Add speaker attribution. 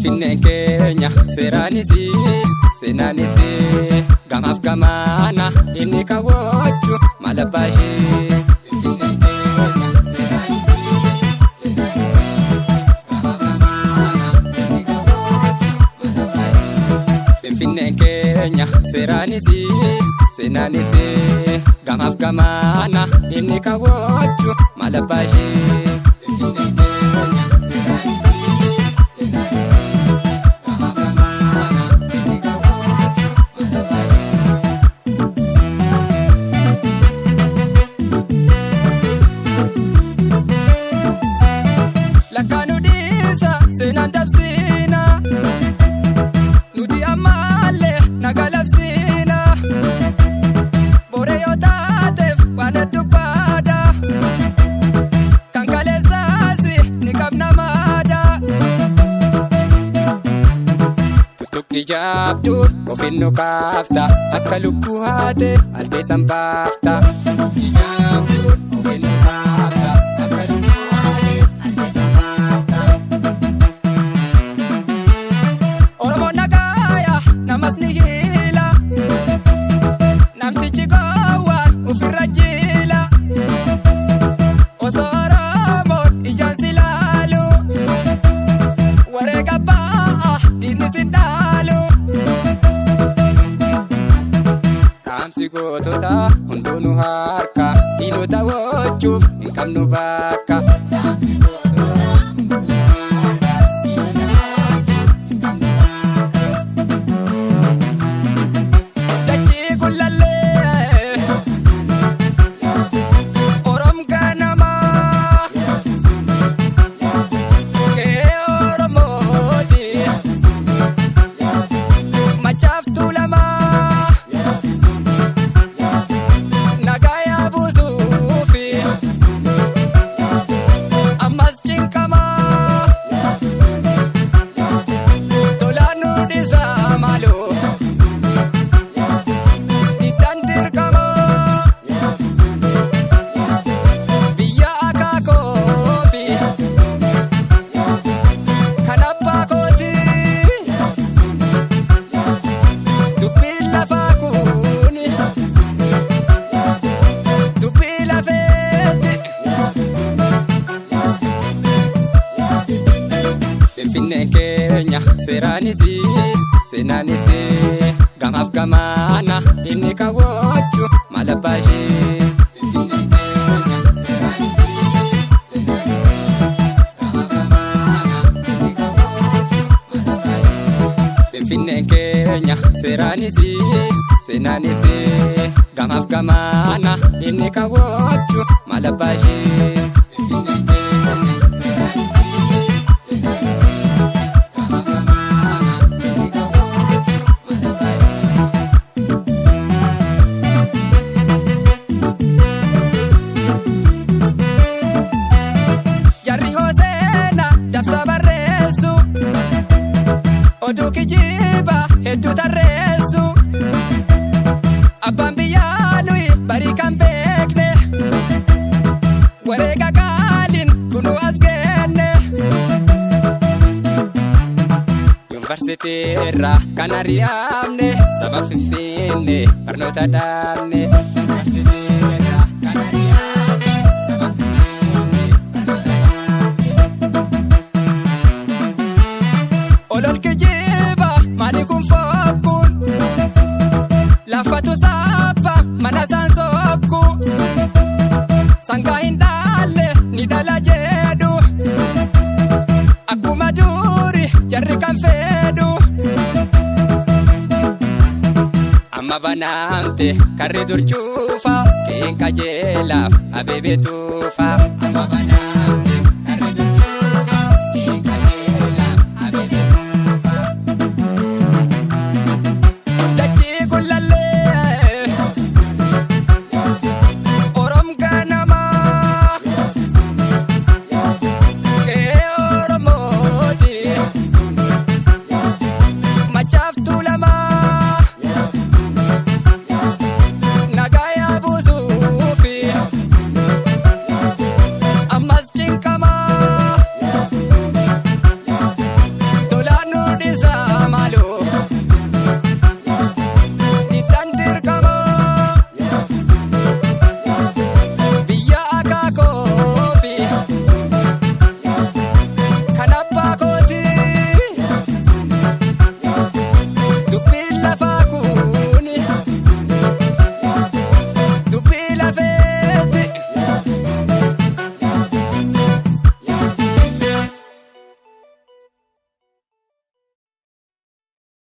Speaker 1: Finfinneen keenya seeraanisi seenaanisi gamaaf gamaana inni kaawwachu maal abbaa ishee. Finfinneen keenya seeraanisi seenaanisi gamaaf gamaana inni kaawwachu maal abbaa ishee. Jabdur ofinno kaafta akka lubbuu haate albeesan baafta. Jabdur ofinno kaafta akka lubbuu haate albeesan baafta. Oromoon nagaaya namas ni hiila namtichi gowwaan ofirra jiila osoo Oromoon ijaan si laalu wareega ba'a diinni si gootota hunduunu harka dhiirota wajjuuf hin qabnu bakka. Dachii kullallee Oromoo ganamaa kee Oromooti machaaf tuulamaa. Finfinneen keenya seeraanisi seenaanisi gamaaf gamaana inni kaawwachu maal abbaa ishee. Finfinneen keenya seeraanisi seenaanisi gamaaf gamaana inni kaawwachu maal abbaa ishee. Oduu kijiba hedduu tarreessu abbaan biyyaa nuyi barii kan beekne wareega qaaliin kunuu as geenne. Yuunivarsiitii irraa kan ari'amne saba Finfinnee barnoota dhaabne. Olol kijiba maali kun fokkuun lafatu saapha mana isaan sokku sangaa hin dhaalle ni dhala jedhu akkuma duuri jarri kan fedhu. Amma banaamte karri dur cuufa qeen qajeelaaf abeebee tuufa.